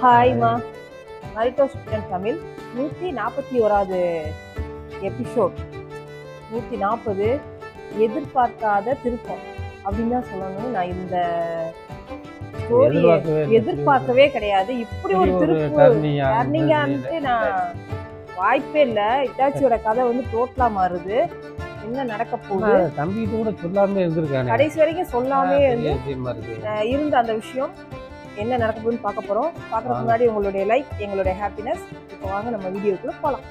ஹாய்மா, நரிட்டோ student Tamil 141வது episode. 140 எதிர்பார்க்காத திருப்பம் அப்படின்னு தான் சொல்லணும். நான் இந்த ஸ்டோரியை எதிர்பார்க்கவே கிடையாது. இப்படி ஒரு திருப்பு டர்னிங்கான்ட்டு நான் வாய்ப்பே இல்லை. இட்டாச்சியோட கதை வந்து டோட்டலா மாறுது. என்ன நடக்க போகுது, தம்பிகிட்ட கூட சொல்லாமே இருந்திருக்காங்க, கடைசி வரைக்கும் சொல்லாமே இருந்த அந்த விஷயம் என்ன நடக்க போகுதுன்னு பார்க்க போறோம். பார்க்கறதுக்கு முன்னாடி உங்களுடைய லைக் எங்களுடைய ஹாப்பினஸ். இப்போ வாங்க நம்ம வீடியோக்குள்ள போகலாம்.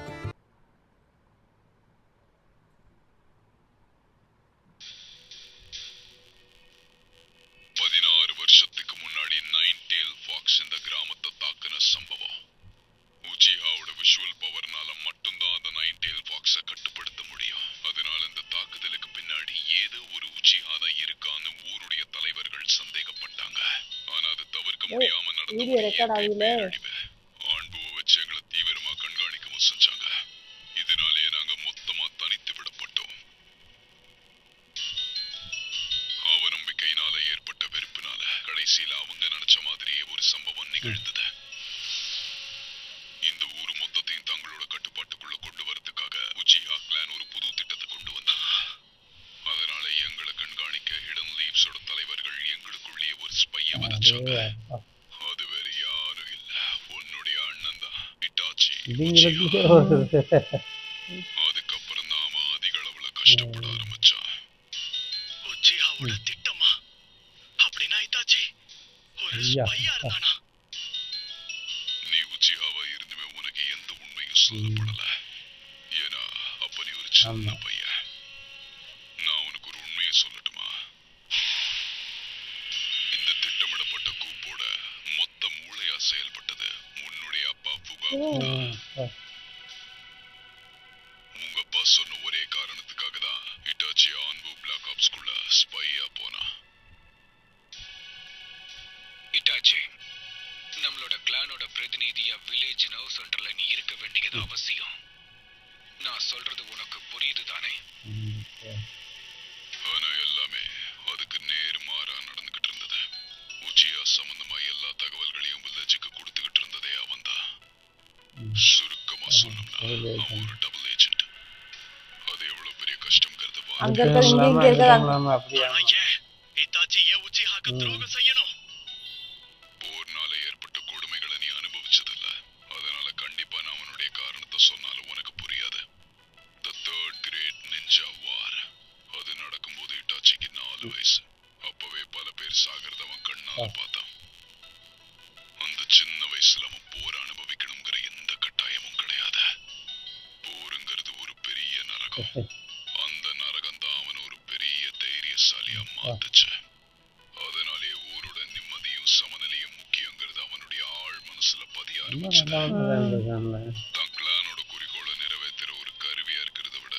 வீடியோ ரெக்கார்ட் ஆகல. ஆண்புவை வச்சு எங்களை தீவிரமா கண்காணிக்கவும் செஞ்சாங்க. இதனாலேயே நாங்க மொத்தமா தனித்து விடப்பட்டோம். அவநம்பிக்கையினால ஏற்பட்ட வெறுப்பினால கடைசியில அவங்க நினைச்ச மாதிரியே ஒரு சம்பவம் நிகழ்ந்தது. இந்த ஊர் மொத்தத்தையும் தங்களோட கட்டுப்பாட்டுக்குள்ள கொண்டு வரதுக்காக உச்சிஹா கிளான் ஒரு புது திட்டத்தை கொண்டு வந்தாங்க. அதனால எங்களை கண்காணிக்க ஹிடன் லீவ்ஸோட தலைவர்கள் எங்களுக்குள்ளேயே ஒரு ஸ்பைய வதச்சாங்க. அது வேற யாரும் இல்ல, உன்னுடைய அண்ணன் தான், இட்டாச்சி. அதுக்கப்புறம் தான் அவன் அதிக அளவுல கஷ்டப்பட ஆரம்பிச்சான். உச்சிஹாவோட திட்டமா? அப்படின்னா இட்டாச்சி ஒரு ஸ்பையா இருந்தானா? நீ உச்சிஹாவா இருந்துமே உனக்கு எந்த உண்மையும் சொல்லப்படல. ஏன்னா அப்ப நீ ஒரு சின்ன பையன். நான் உனக்கு ஒரு உண்மையை சொல்லட்டுமா? இந்த திட்டமிடப்பட்ட கூப்போட மொத்த மூளையா செயல்பட்டது உன்னுடைய அப்பா ஃபுகாகு தான். உங்க அப்பா சொன்ன ஒரே காரணத்துக்காக தான் இட்டாச்சி ஆன்பு பிளாக் ஆப்ஸ்குள்ள ஸ்பையா போனா. இட்டாச்சி, நம்மளோட கிளானோட பிரதிநிதியா வில்லேஜ் நர்வ் சென்டர்ல நீ இருக்க வேண்டியது அவசியம். நான் சொல்றது உனக்கு புரியுது தானே? ஆனா எல்லாமே அதுக்கு நேர்மாறா நடந்துகிட்டு இருந்தது. உச்சியா சம்பந்தமா எல்லா தகவல்களையும் வில்லேஜுக்கு கொடுத்துக்கிட்டு இருந்ததே அவன் தான். சுருக்கமா சொல்லணும்னா அவன் ஒரு டபுள் ஏஜென்ட். அது எவ்வளவு பெரிய கஷ்டம்ங்கிறது இத்தாச்சி ஏன் உச்சிஹாக்கு துரோகம் செய்யணும்? போர்னால ஏற்பட்ட கொடுமைகளை நீ அனுபவிச்சதில்ல. அதனால கண்டிப்பா நான் அவனுடைய காரணத்தை சொன்னாலும் உனக்கு புரியாது. The Third Great Ninja War. அது நடக்கும்போது இட்டாச்சிக்கு 4 வயசு. அப்பவே பல பேர் சாகிறத அவன் கண்ணால பார்த்தான். அந்த சின்ன வயசுல அவன் போர் அனுபவிக்கணுங்கிற எந்த கட்டாயமும் கிடையாது. போருங்கிறது ஒரு பெரிய நரகம். அந்த நரகம் தான் அவன் ஒரு பெரிய தைரியசாலியா மாத்துச்சு. அதனாலே ஊரோட நிம்மதியும் சமநிலையும் முக்கியங்கிறது அவனுடைய ஆழ் மனசுல பதிய ஆரம்பிச்சது. தான் கிளானோட குறிக்கோளை நிறைவேற்றுற ஒரு கருவியா இருக்கிறத விட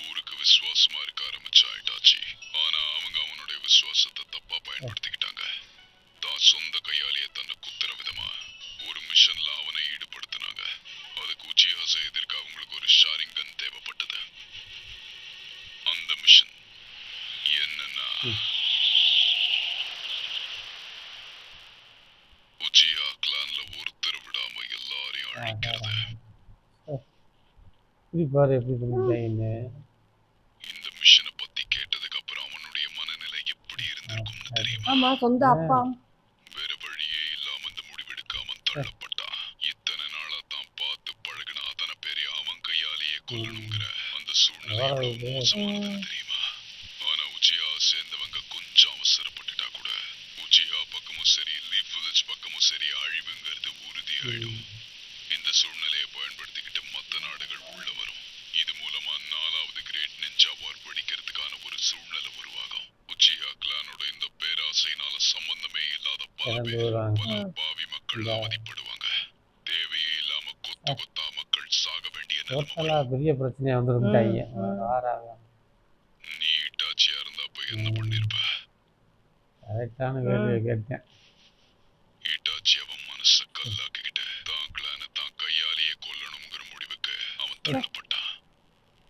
ஊருக்கு விசுவாசமா இருக்க ஆரம்பிச்சா இட்டாச்சி. ஆனா அவங்க அவனுடைய விசுவாசத்தை தப்பா பயன்படுத்திக்கிட்டாங்க. தான் சொந்த கையாலேயே தன்னை குத்துற விதமா ஒரு மிஷன்ல அவனை ஈடுபடுத்தினாங்க. அதுக்கு உச்சிஹாசை எதிர்க்க அவங்களுக்கு ஒரு ஷாரிங்கன் தேவைப்பட்டது. அந்த மிஷன் என்னன்னா உச்சிஹா கிளான்ல ஒருத்தர் விடாம எல்லாரையும் அழிக்கிறது. இந்த மிஷனை பத்தி கேட்டதுக்கு அப்புறம் அவனுடைய மனநிலை எப்படி இருந்திருக்கும்னு தெரியுமா? ஆமா, சொந்த அப்பா. வேற வழியே இல்லாம அந்த முடிவெடுக்காம தள்ளப்பட்டான். இத்தனை நாளா தான் பார்த்து பழகின அத்தனை பேரை அவன் கையாலேயே கொல்லணுங்கிற அந்த சூழ்நிலை எவ்வளவு மோசமானதுன்னு தெரியுமா? ஆனா உச்சிஹா சேர்ந்தவங்க கொஞ்சம் அவசரப்பட்டுட்டா கூட உச்சிஹா பக்கமும் சரி லீஃப் வில்லேஜ் பக்கமும் சரி அழிவுங்கிறது உறுதியாயிடும். இந்த சூழ்நிலையை பயன்படுத்திக்கிட்டு மற்ற நாடுகள் உள்ள வரும். இது மூலமா 4வது கிரேட் நிஞ்சா வார் வெடிக்கிறதுக்கான ஒரு சூழ்நிலை உருவாகும். உச்சிஹா கிளானோட இந்த பேராசையினால சம்பந்தமே இல்லாத பல பாவி மக்கள் அவதிப்படுவாங்க. தேவையே இல்லாம கொத்து கொத்தா மக்கள் சாக வேண்டிய பெரிய பிரச்சனையா வந்துருந்தாங்க. நீ இட்டாச்சியா இருந்தா போய் என்ன பண்ணிருப்ப? கரெக்டான கேள்வியை கேட்டேன். இட்டாச்சி அவன் மனச கல்லாக்கிக்கிட்டு தான் கிளான தான் கையாலேயே கொல்லணுங்கிற முடிவுக்கு அவன் தள்ளப்பட்டான்.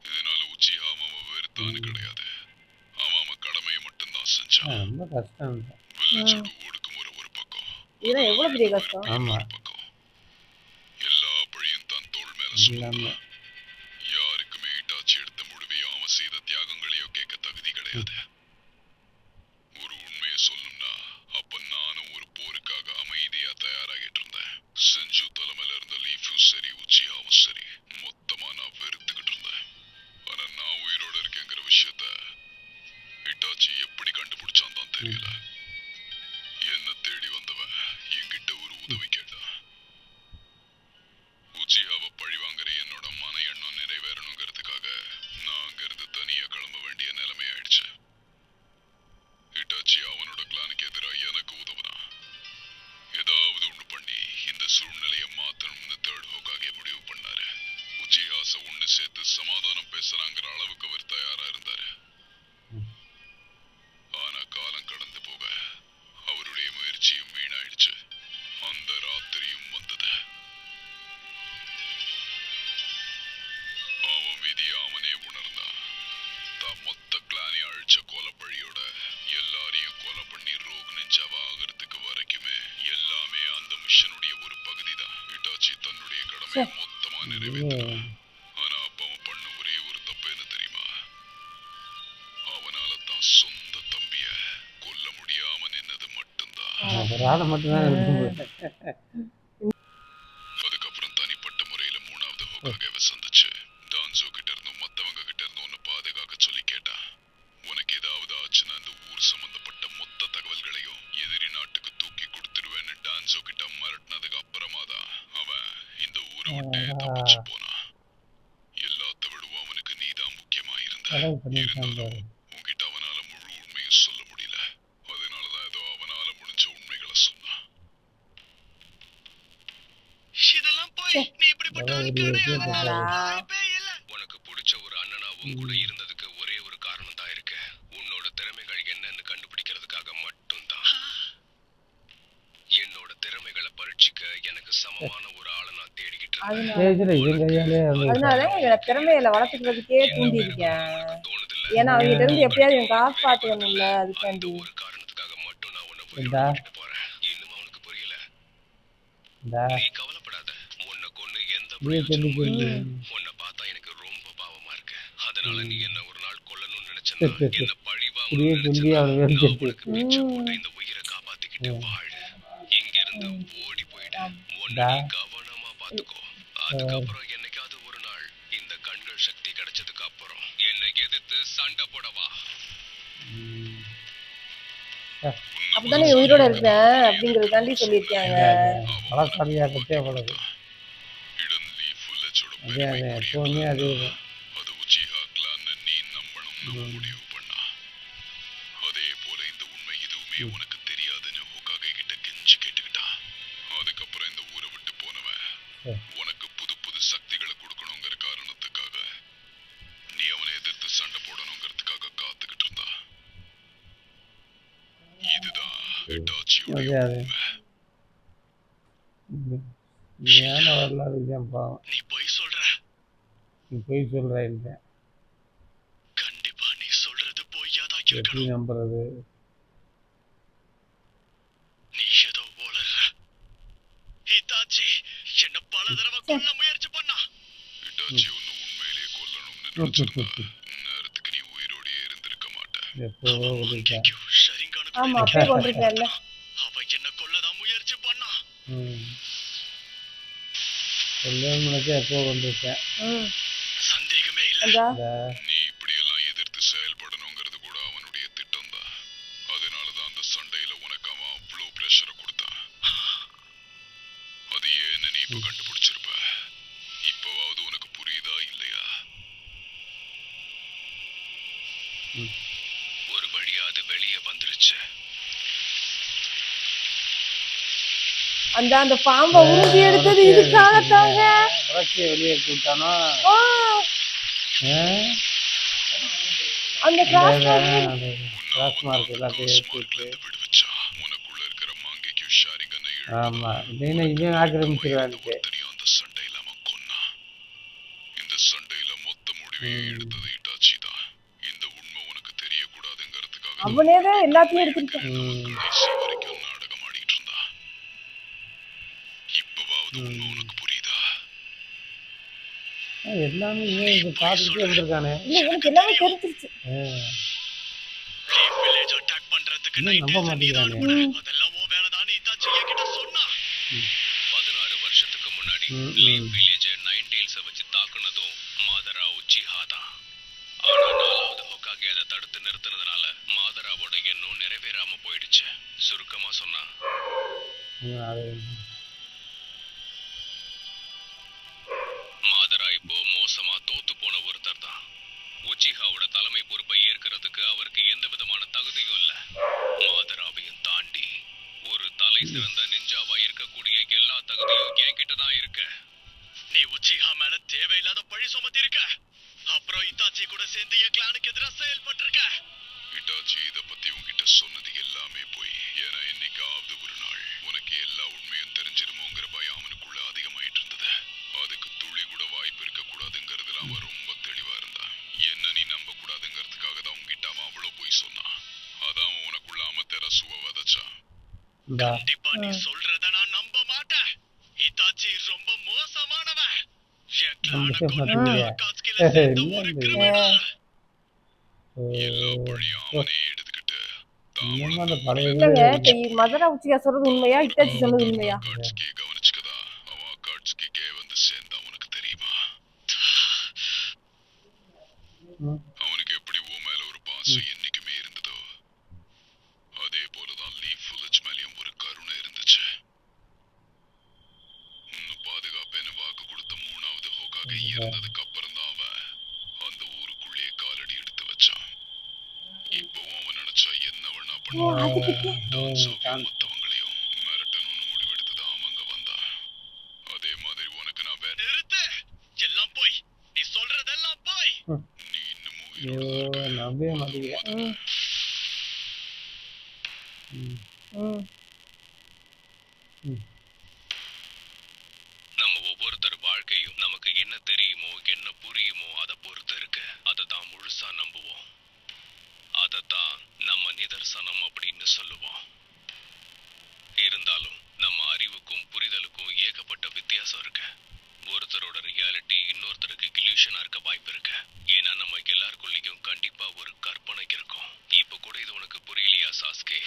இதனால உச்சிஹா அவன் வெறுத்தான்னு கிடையாது, அவன் கடமையை மட்டும்தான் செஞ்சான். ரொம்ப கஷ்டம். வில்லேஜோட ஒடுக்குமுறை ஒரு பக்கம், இதெல்லாம் எவ்வளவு பெரிய கஷ்டம். ஆமா பக்கம் எல்லா பழியும் தான் தோள் மேல எல்லாமே சொல்லலாம். யாருக்குமே இட்டாச்சி எடுத்த முடிவையோ அவன் செய்த தியாகங்களையோ கேட்க தகுதி கிடையாது. ஒரு உண்மையை சொல்லணும்னா அப்ப நானும் ஒரு போருக்காக அமைதியா தயாராகிட்டு இருந்தேன். செஞ்சு தலைமையில இருந்த லீஃபும் சரி உச்சியாவும் சரி மொத்தமா நான் வெறுத்துக்கிட்டு இருந்தேன். ஆனா நான் உயிரோட இருக்கேங்கிற விஷயத்த இட்டாச்சி எப்படி கண்டுபிடிச்சான் தான் தெரியல. என்ன தேடி வந்தவன் என்கிட்ட ஒரு உதவி கேட்டான். உச்சியாவை பழி வாங்குற என்னோட மன எண்ணம் நிறைவேறணுங்கிறதுக்காக நான் அங்கிருந்து தனியா கிளம்ப வேண்டிய நிலைமை ஆயிடுச்சு. இட்டாச்சி அவனோட கிளானுக்கு எதிராக எனக்கு உதவுனான். ஏதாவது ஒண்ணு பண்ணி இந்த சூழ்நிலையை மாத்தணும்னு தேர்ட் ஹோக்காக முடிவு பண்ணாரு. உச்சியாச ஒண்ணு சேர்த்து சமாதானம் பேசலாங்கிற அளவுக்கு அவர் தயாரா இருந்தாரு. ஆனா காலம் கடந்து போக அவருடைய முயற்சியும் வீணாயிடுச்சு. அந்த ராத்திரியும் வந்தது. அவன் விதிய அவனே உணர்ந்தான். தான் மொத்த கிளானி அழிச்ச கொலைப்பழியோட எல்லாரையும் கொலை பண்ணி ரோக் நிஞ்சாவா ஆகிறதுக்கு வரைக்குமே எல்லாமே அந்த மிஷனுடைய ஒரு பகுதி தான். இட்டாச்சி தன்னுடைய கடமையை மொத்தமா நிறைவேற்றினான். ஆனா அப்ப அவன் பண்ண ஒரே ஒரு தப்பு என்ன தெரியுமா? அவனால தான் சொந்த தம்பிய கொல்ல முடியாம நின்னது மட்டும்தான். ராதை மட்டும்தான் இருக்கும். அதுக்கப்புறம் தனிப்பட்ட முறையில மூணாவது ஹோக்காகவே சந்திச்சு டான்சோ கிட்ட இருந்தும் மத்தவங்க கிட்ட இருந்தும் உன்னை பாதுகாக்க சொல்லி கேட்டான். உனக்கு ஏதாவது ஆச்சுன்னா இந்த ஊர் சம்பந்தப்பட்ட மொத்த தகவல்களையும் எதிரி நாட்டுக்கு தூக்கி கொடுத்துருவேன்னு டான்சோ கிட்ட மிரட்டினதுக்கு அப்புறமா தான் அவன் இந்த ஊரை விட்டு தப்பிச்சு போனான். எல்லாத்த விடவும் அவனுக்கு நீதான் முக்கியமா இருந்த. இருந்தாலும் உன்கிட்ட அவனால முழு உண்மையும் சொல்ல முடியல. அதனாலதான் ஏதோ அவனால முடிஞ்ச உண்மைகளை சொன்னான். இதெல்லாம் போய் நீ இப்படிப்பட்ட உனக்கு பிடிச்ச ஒரு அண்ணனா உன் கூட இருந்ததுக்கு ஒரே ஒரு காரணம் தான் இருக்கு. உன்னோட திறமைகள் என்னன்னு கண்டுபிடிக்கிறதுக்காக மட்டும்தான். என்னோட திறமைகளை பரீட்சிக்க எனக்கு சமமான ஒரு ஆளை நான் தேடிக்கிட்டு இருக்கேன். அதனால என்னோட திறமையில வளர்த்துக்கிறதுக்கே தூண்டி இருக்கேன். ஏன்னா அவங்க இருந்து எப்படியாவது எனக்கு காப்பாற்றணும்ல, அதுக்காண்டி ஒரு காரணத்துக்காக மட்டும் நான் உன்னை விட்டுட்டு போறேன். இன்னும் அவனுக்கு புரியல. நீ கவலைப்படாத. உன்னை கொண்டு எந்த பிரயோஜனமும் இல்ல. உன்னை பார்த்தா எனக்கு ரொம்ப பாவமா இருக்கு. அதனால நீ என்ன ஒரு நாள் கொல்லணும்னு நினைச்சேன்னா என்ன பழி வாங்கணும்னு நினைச்சேன்னா நான் உனக்கு பிச்சை போட்டு இந்த உயிரை காப்பாத்திக்கிட்டு வாழு. இங்க இருந்து ஓடி போயிடு. உன்னை நீ கவனமா பாத்துக்கோ. அதுக்கப்புறம் என்னைக்காவது ஒரு நாள் இந்த கண்கள் சக்தி கிடைச்சதுக்கு அப்புறம் என்னை எதிர்த்து சண்டை போடவா. அப்பதானே உயிரோட இருந்தேன் அப்படிங்கறதுக்காண்டி சொல்லியிருக்காங்க. வளர்க்காரியாகத்தே அவ்வளவு இடன் லீஃபுல்லச்சோட அதே அதே எப்பவுமே அது அது உச்சிஹா கிளான்னு நீ நம்பணும்னு முடிவு பண்ணா. அதே போல இந்த உண்மை எதுவுமே உனக்கு தெரியாதுன்னு ஹோக்காகே கிட்ட கெஞ்சி கேட்டுக்கிட்டான். அதுக்கப்புறம் இந்த ஊரை விட்டு போனவன் உனக்கு புது புது சக்திகளை கொடுக்கணுங்கிற காரணத்துக்காக நீ அவனை எதிர்த்து சண்டை போடணுங்கிறதுக்காக காத்துக்கிட்டு இருந்தா. இதுதான் இட்டாச்சியோட அதே உண்மை. ஏன்னா வரலாறு ஏன் பாவம். நீ பொய் சொல்ற. நீ போய் சொல்ற இல்லை கண்டிப்பா நீ சொல்றது பொய்யாதான் எப்படி இருக்கணும். நம்புறது? நீ ஏதோ உளறுற. ஹிதாச்சி என்ன பல தடவை கொல்ல முயற்சி பண்ணா. இட்டாச்சி ஒன்னு உண்மையிலேயே கொல்லணும்னு நினைச்சிருந்தா நேரத்துக்கு நீ உயிரோடயே இருந்திருக்க மாட்ட. எப்போவோ விட்டுட்டேன். ஆமா, அப்படியே கொண்டிருக்கல. அவ என்ன கொல்லதான் முயற்சி பண்ணா. எல்லாம் நினைச்சா எப்போ கொண்டிருக்கேன். சந்தேகமே இல்ல. நீ இப்படியெல்லாம் எதிர்த்து செயல்படணுங்கிறது கூட அவனுடைய திட்டம் தான். அதனாலதான் அந்த சண்டையில உனக்கு அவன் அவ்வளவு பிரஷரை கொடுத்தான். அது ஏன்னு நீ இப்ப கண்டுபிடிச்சிருப்ப. இப்பவாவது உனக்கு புரியுதா இல்லையா? ஒரு வழியா அது வெளியே வந்துருச்சு. அந்த பாம்பை உருவி எடுத்தது இதுக்காகத்தாங்க. வெளியே கூட்டானோ அந்த கிராஸ் மார்க் எல்லாத்தையும் எடுத்துட்டு விடுவிச்சா உனக்குள்ள இருக்கிற மாங்கைக்கு ஷாரிகனை ஆமா இல்லைன்னா இவன் ஆக்கிரமிச்சிருவான்ட்டு அந்த சண்டையில அவன் கொன்னா. இந்த சண்டையில மொத்த முடிவையும் எடுத்தது இட்டாச்சி தான். இந்த உண்மை உனக்கு தெரியக்கூடாதுங்கிறதுக்காக அவனேதான் எல்லாத்தையும் எடுத்துட்டு கடைசி வரைக்கும் நாடகம் ஆடிட்டு இருந்தா. ரெண்டாவது உண்மை உனக்கு புரியுதா? எல்லாமே இவன் இதை பார்த்துக்கிட்டே இருந்திருக்கானே. இல்ல இவனுக்கு எல்லாமே தெரிஞ்சிருச்சு. லீஃப் வில்லேஜ் அட்டாக் பண்றதுக்கு இன்னும் நம்ப மாட்டேங்கிறானே. அதெல்லாம் ஓ வேலைதான் இத்தாச்சி என்கிட்ட சொன்னா. 16 வருஷத்துக்கு முன்னாடி லீஃப் வில்லேஜ் நைன் டெயில்ஸை வச்சு தாக்குனதும் மாதரா உச்சிஹா தான். ஆனா 4வது ஹோக்காகே அதை தடுத்து நிறுத்தினதுனால மாதராவோட எண்ணம் நிறைவேறாம போயிடுச்சு. சுருக்கமா சொன்னா மாதரா இப்போ மோசமா தோத்து போன ஒருத்தர் தான். உச்சிஹாவோட தலைமை பொறுப்பை ஏற்கிறதுக்கு அவருக்கு எந்த விதமான தகுதியும் இல்ல. மாதராவையும் தாண்டி ஒரு தலை சிறந்த நிஞ்சாவா இருக்கக்கூடிய எல்லா தகுதியும் என்கிட்ட தான் இருக்கு. நீ உச்சிஹா மேல தேவையில்லாத பழி சுமத்தி இருக்க. அப்புறம் இத்தாச்சி கூட சேர்ந்து என் கிளானுக்கு எதிராக செயல்பட்டிருக்க. இட்டாச்சி இத பத்தி உன்கிட்ட சொன்னது எல்லாமே போய். ஏன்னா என்னைக்காவது ஒரு நாள் உனக்கு எல்லா உண்மையும் தெரிஞ்சிருமோங்கிற பயம் அவனுக்குள்ள அதிகமாயிட்டு இருந்தது. அதுக்கு துளி கூட வாய்ப்பு இருக்க கூடாதுங்கிறதுல அவன் ரொம்ப தெளிவா இருந்தான். என்ன நீ நம்ப கூடாதுங்கிறதுக்காக தான் உன்கிட்ட அவன் அவ்வளவு போய் சொன்னான். அதான் அவன் உனக்குள்ள அமத்தெரசுவ வதச்சான். கண்டிப்பா நீ சொல்றத நான் நம்ப மாட்டேன். இத்தாச்சி ரொம்ப மோசமானவன். என் கிளான கொண்டு அகாட்ஸ்கில சேர்ந்த ஒரு கிரிமினல். எல்லா பழியும் அவனே எடுத்துக்கிட்டு இல்லங்க இப்ப மதரா உச்சிகா சொல்றது உண்மையா இட்டாச்சி சொல்றது உண்மையா? அகாட்ஸ்கி கவனிச்சுக்கதா. அவன் அகாட்ஸ்கிக்கே வந்து சேர்ந்தா உனக்கு தெரியுமா? அவனுக்கு எப்படி உன் மேல ஒரு பாசம் என்னைக்குமே இருந்ததோ அதே போலதான் லீஃப் வில்லேஜ் மேலயும் ஒரு கருணை இருந்துச்சு. இன்னும் பாதுகாப்பேன்னு வாக்கு கொடுத்த 3வது ஹோக்காகே இறந்ததுக்கு அப்புறம் தான் அவன் அந்த ஊருக்குள்ளே காலடி எடுத்து வச்சான். இப்போ அவன் நினைச்சா என்ன வேணா பண்ணுவான். மத்தவங்களையும் மிரட்டணும்னு முடிவெடுத்துதான் அவங்க வந்தான். அதே மாதிரி உனக்கு நான் நிறுத்து. எல்லாம் போய் நீ சொல்றதெல்லாம் போய். நீ இன்னமும் நம்பவே மாட்டேங்கிறேன். நம்ம ஒவ்வொருத்தர் வாழ்க்கையும் நமக்கு என்ன தெரியுமோ என்ன புரியுமோ அதை பொறுத்து இருக்கு. அததான் முழுசா நம்புவோம். அதத்தான் நம்ம நிதர்சனம் அப்படின்னு சொல்லுவோம். இருந்தாலும் நம்ம அறிவுக்கும் புரிதலுக்கும் ஏகப்பட்ட வித்தியாசம் இருக்கு. ஒருத்தரோட ரியாலிட்டி இன்னொருத்தருக்கு இல்யூஷனா இருக்க வாய்ப்பு இருக்கு. ஏன்னா நம்ம எல்லாருக்குள்ளேயும் கண்டிப்பா ஒரு கற்பனை இருக்கும். இப்ப கூட இது உனக்கு புரியலையா சாஸ்கே?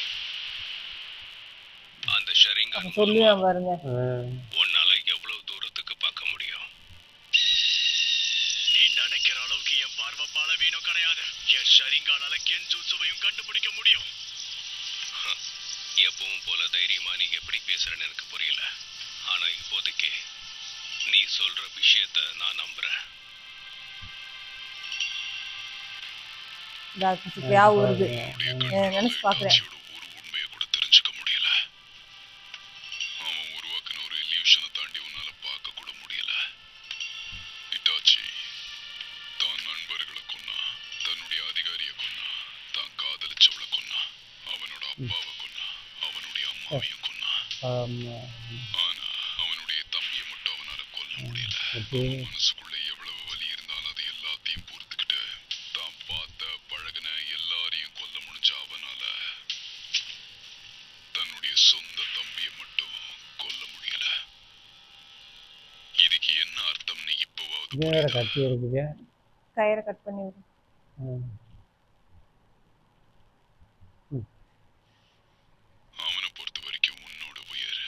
அந்த ஷரிங்கான் சொல்லியா பாருங்க. உன்னால எவ்வளவு தூரத்துக்கு பார்க்க முடியும்? நீ நினைக்கிற அளவுக்கு என் பார்வை பலவீனம் கிடையாது. என் ஷரிங்கானால கென்ஜூட்சுவையும் கண்டுபிடிக்க முடியும். எப்பவும் போல தைரியமா நீ எப்படி பேசுறன்னு எனக்கு புரியல. ஆனா இப்போதைக்கு நீ சொல்ற விஷயத்த நான் நம்புறேன். வருது நினைச்சு பாக்குறேன். ஒரு உண்மையை கூட தெரிஞ்சுக்க முடியல. அவன் உருவாக்கின ஒரு இல்யூஷனை தாண்டி உன்னால பார்க்க கூட முடியல. இட்டாச்சி தான் நண்பர்களை கொன்னா, தன்னுடைய அதிகாரியை கொன்னா, தான் காதலிச்சவளை கொன்னா, அவனோட அப்பாவை கொன்னா, அவனுடைய அம்மாவையும் கொன்னா. ஆனா அவனுடைய தம்பியை மட்டும் அவனால கொல்ல முடியல. மனசுக்குள்ள எவ்வளவு வலி இருந்தாலும் அது எல்லாத்தையும் பொறுத்துக்கிட்டு தான் பார்த்த பழகின எல்லாரையும் கொல்ல முடிஞ்ச அவனால தன்னுடைய சொந்த தம்பியை மட்டும் கொல்ல முடியல. இதுக்கு என்ன அர்த்தம்னு இப்போவாவது கத்தி இருக்குது. கயிறை கட் பண்ணி விடு. அவனை பொறுத்த வரைக்கும் உன்னோட உயிர்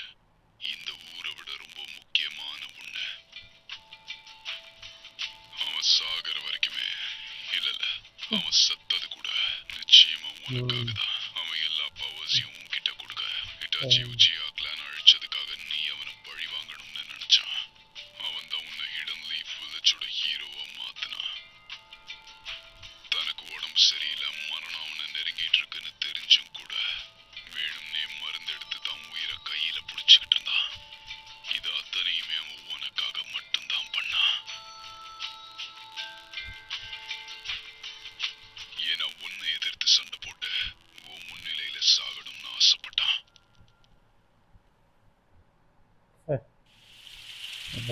இந்த ஊரை விட ரொம்ப முக்கியமான ஒண்ணு. அவன் சாகர வரைக்குமே இல்ல அவன் செத்தது கூட நிச்சயமா உனக்காக தான். அவன் எல்லா பவர்ஸையும் உன்கிட்ட கொடுக்க இட்டாச்சி உச்சியா கிளான் அழிச்சதுக்காக நீ அவனை பழி வாங்கணும்னு நினைச்சான். அவன் தான் உன்னை ஹிடன் லீஃப் வில்லேஜோட ஹீரோவா மாத்தினான். தனக்கு உடம்பு சரியில்லை, மரணம் அவனை நெருங்கிட்டு இருக்குன்னு தெரிஞ்சும் கூட வேணும்னே மருந்து எடுத்து தான் உயிரை கையில புடிச்சுக்கிட்டு இருந்தான். இது அத்தனையுமே அவன் உனக்காக மட்டும்தான் பண்ணான். ஏன்னா உன்னை எதிர்த்து சண்டை போட்டு உன் முன்னிலையில சாகணும்னு ஆசைப்பட்டான்.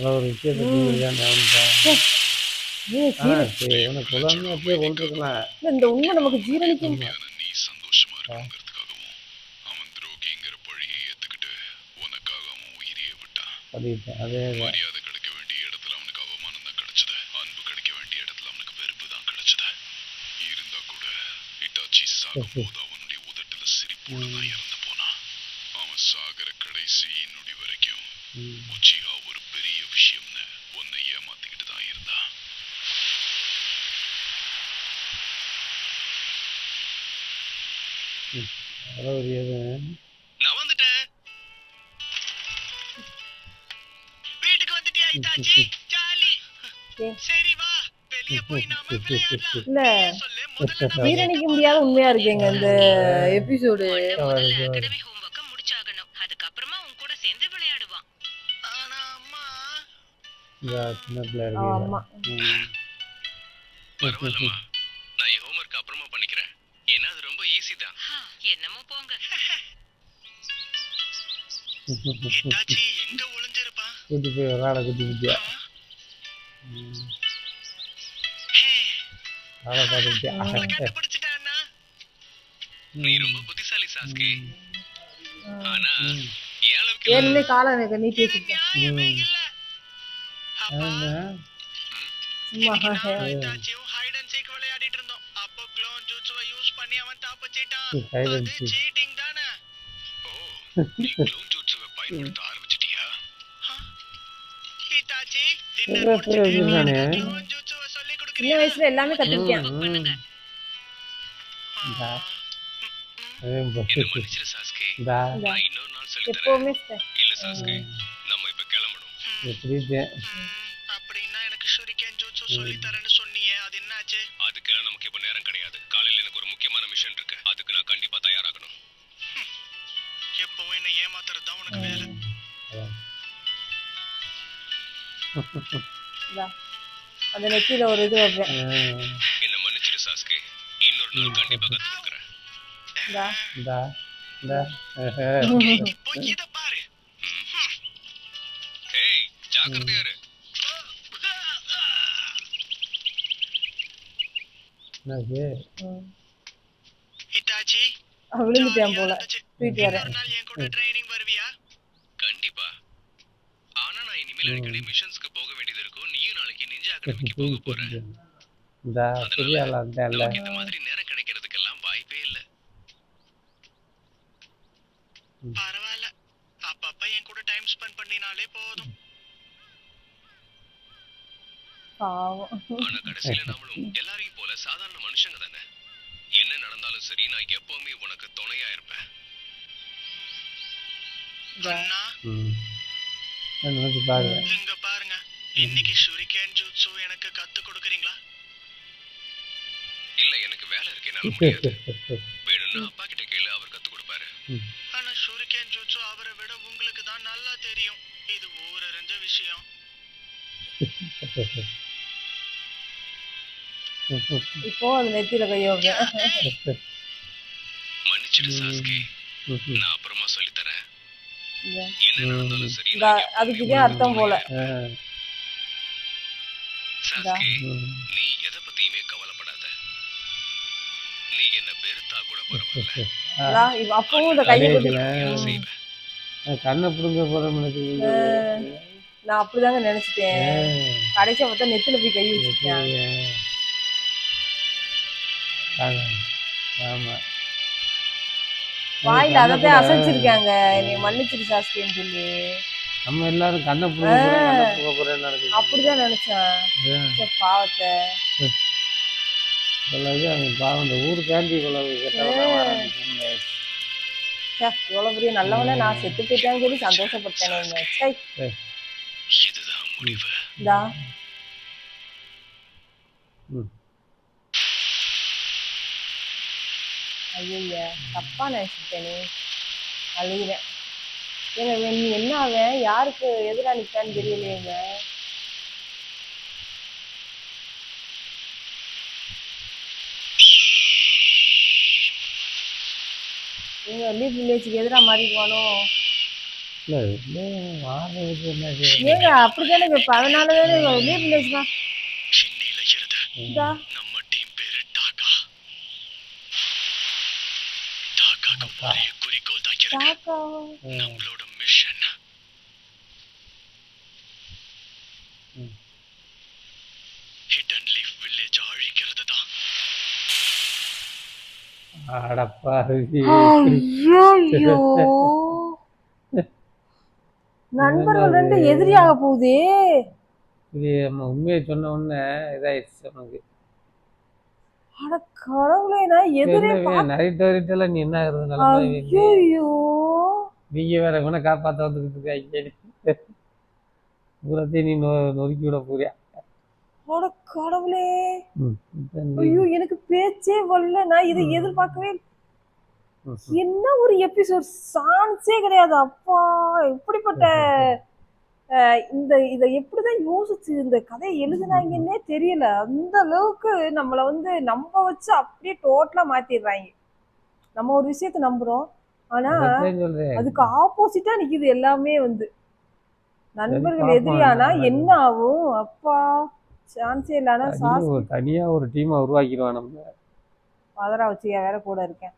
ஒரு விஷயத்தை இந்த உண்மை நமக்கு ஜீரணிக்கும். நீ சந்தோஷமா இருக்கணுங்கிறதுக்காகவும் அவன் துரோகிங்கிற பழியை ஏத்துக்கிட்டு உனக்காக அவன் உயிரியை விட்டான். பண்ணிட்டேன் அதே மரியாதை கிடைக்க வேண்டிய இடத்துல அவனுக்கு அவமானம் தான் கிடைச்சது. அன்பு கிடைக்க வேண்டிய இடத்துல அவனுக்கு வெறுப்பு தான் கிடைச்சது. இருந்தா கூட இட்டாச்சி சாகும்போது அவனுடைய உதட்டுல சிரிப்போட தான் இறந்து போனான். அவன் சாகர கடைசி நொடி வரைக்கும் உச்சிஹா ஒரு பெரிய விஷயம்னு உன்னை ஏமாத்திக்கிட்டு தான் இருந்தான். நான் வந்துட்டேன். வீட்டுக்கு வந்துட்டியா இட்டாச்சி? ஜாலி. சரி வா வெளிய போய் நாம விளையாடலாம். இல்ல சொல்லு முதல்ல நான் ஜீரணிக்க முடியாத உண்மையா இருக்குங்க இந்த எபிசோடு. முதல்ல அகாடமி ஹோம்வொர்க்க முடிச்சாகணும். அதுக்கப்புறமா உன் கூட சேர்ந்து விளையாடுவான். ஆனா அம்மா சின்ன பிள்ளை ஆமா பரவாயில்லம்மா. நான் என் ஹோம்வொர்க் அப்புறமா பண்ணிக்கிறேன். ஏன்னா அது ரொம்ப ஈஸி தான். என்னமோ போங்க. இட்டாச்சி எங்க ஒளிஞ்சிருப்பான்? கூட்டி போய் விளாட குட்டி குட்டியா விளாட பார்த்துக்கிட்டியா கண்டுபிடிச்சிட்டானா? நீ ரொம்ப புத்திசாலி சாஸ்கி. ஆனா ஏழவுக்கு ஏற்கனவே காலை நீட்டி வச்சுட்டேன். நியாயமே இல்ல. அப்பா சும்மா இட்டாச்சியும் ஹைட் அண்ட் சீக் விளையாடிட்டு இருந்தோம். அப்போ க்ளோன் ஜூட்ஸுவை யூஸ் பண்ணி அவன் தப்பிச்சிட்டான். Hide and அது seek. சீட்டிங் தானே? ஓ நீ க்ளோன் ஜூட்ஸுவை பயன்படுத்த ஆரம்பிச்சிட்டியா? இட்டாச்சி டின்னர் முடிச்சிட்டு இருக்கானே க்ளோன் ஜூட்ஸுவை சொல்லி சின்ன கொடுக்கறியா? வயசுல எல்லாமே கத்துக்கிட்டேன். பண்ணுங்க. அதே என்ன மன்னிச்சிரு சாஸ்கி. நான் இன்னொரு நாள் சொல்லி தரேன். எப்பவுமே இல்ல சாஸ்கி, நம்ம இப்ப கிளம்பணும். எப்படிட்டேன் அப்படின்னா எனக்கு ஷூரிகேன் ஜூட்ஸு சொல்லி தரேன்னு சொன்னியே, அது என்னாச்சு? அதுக்கெல்லாம் நமக்கு இப்ப நேரம் கிடையாது. காலையில எனக்கு ஒரு முக்கியமான மிஷன் இருக்கு. அதுக்கு நான் கண்டிப்பா தயாராகணும். எப்பவும் என்ன ஏமாத்துறது தான் உனக்கு வேலை. அந்த நெத்தியில ஒரு இது வைப்பேன். என்ன மன்னிச்சிரு சாஸ்கி. இன்னொரு நாள் கண்டிப்பா கத்து கொடுக்குறேன். இப்போ இத பாரு. ஏய் ஜாக்கிரதையா இரு. இட்டாச்சி விழுந்துட்டேன் போல. தூக்கிட்டு வரேன். இன்னொரு நாள் என் கூட ட்ரைனிங் வருவியா? கண்டிப்பா. ஆனா நான் இனிமேல் அடிக்கடி மிஷன்ஸ்க்கு போக வேண்டியது இருக்கும். நீயும் நாளைக்கு நிஞ்சா அகாடமிக்கு போக போற. நமக்கு இந்த மாதிரி நேரம் கிடைக்கிறதுக்கெல்லாம் வாய்ப்பே இல்ல. பரவாயில்ல, அப்பப்ப என் கூட டைம் ஸ்பெண்ட் பண்ணினாலே போதும். பாவம். ஆனா கடைசியில நாமளும் எல்லாரையும் போல சாதாரண மனுஷங்க தானே. என்ன நடந்தாலும் சரி, நான் எப்பவுமே உனக்கு துணையா இருப்பேன். அண்ணா பாருங்க இங்க பாருங்க. இன்னைக்கு ஷூரிகேன் ஜூட்ஸு எனக்கு கத்து கொடுக்கறீங்களா? இல்ல, எனக்கு வேலை இருக்கு, என்னால முடியாது. வேணும்னா அப்பா கிட்ட கேளு, அவர் கத்து கொடுப்பாரு. ஆனா ஷூரிகேன் ஜூட்ஸு அவரை விட உங்களுக்கு தான் நல்லா தெரியும். இது ஊரறிஞ்ச விஷயம். இப்போ அது நெத்தியில கைய வைப்பேன். மன்னிச்சிடு சாஸ்கி, நான் அப்புறமா சொல்லி தரேன். என்ன நடந்தாலும் சரி, அதுக்கு இதே அர்த்தம் போல. சாஸ்கி, நீ எதை பத்தியுமே கவலைப்படாத. நீ என்ன வெறுத்தா கூட பரவாயில்ல. அப்பவும் இந்த கையை கண்ணை புடுங்க போறேன். நான் அப்படிதாங்க நினைச்சிட்டேன். கடைசியா பார்த்தா நெத்தில போய் கை வச்சுட்டேன். ஆமா வாயில அததான் அசைச்சிருக்காங்க. என்னை மன்னிச்சிரு சாஸ்திரின்னு சொல்லி. நம்ம எல்லாரும் கண்ணை புடுங்க போறேன் அப்படிதான் நினைச்சேன். பாவத்தை அவங்க பாவம் இந்த ஊருக்காண்டி இவ்வளவு இவ்வளவு பெரிய நல்லவன நான் செத்து போயிட்டான்னு சொல்லி சந்தோஷப்பட்டேன். இதுதான் முடிவு. ஐயா தப்பா நினைச்சிட்டேனே. அழுகிறேன். ஏங்க நீ என்ன அவன் யாருக்கு எதிரா நிற்கான்னு தெரியலையேங்க. ஏங்க லீப் வில்லேஜுக்கு எதிராக மாறிடுவானோ? ஏங்க அப்படித்தானே கேட்ப. அதனாலதானே லீப் வில்லேஜ் தான். நம்ம டீம் பேரு டாகா. டாகாக்கு ஒரே குறிக்கோள் தான் இருக்கு. நம்மளோட மிஷன் ஹிடன் லீஃப் வில்லேஜ் அழிக்கிறது தான். அடப்பாவி. ஐயோ நண்பர்கள் ரெண்டு எதிரியாக போகுதே. இது நம்ம உண்மையை சொன்ன உடனே இதாயிடுச்சு நமக்கு. அட கடவுளே, நான் எதிரே நைட் வரைக்கும் நீ என்ன ஆகுறது? ஐயோ நீங்க வேற இவனை காப்பாற்ற வந்துக்கிட்டு இருக்க. பூரத்தையும் நீ நொறுக்கி விட போறியா? அட கடவுளே, ஐயோ எனக்கு பேச்சே வரல. நான் இதை எதிர்பார்க்கவே. என்ன ஒரு எபிசோட், சான்ஸே கிடையாது. அப்பா எப்படிப்பட்ட இதை எப்படிதான் யோசிச்சு இந்த கதையை எழுதுனாங்கன்னே தெரியல. அந்த அளவுக்கு நம்மளை நம்ப வச்சு அப்படியே டோட்டலா மாத்திடுறாங்க. நம்ம ஒரு விஷயத்த நம்புறோம், ஆனா அதுக்கு ஆப்போசிட்டா நிக்குது எல்லாமே. நண்பர்கள் எதிரியானா என்ன ஆகும்? அப்பா சான்ஸே இல்ல. ஆனா தனியா ஒரு டீமை உருவாக்கிடுவான் நம்ம. அதரா வச்சு வேற கூட இருக்கேன்.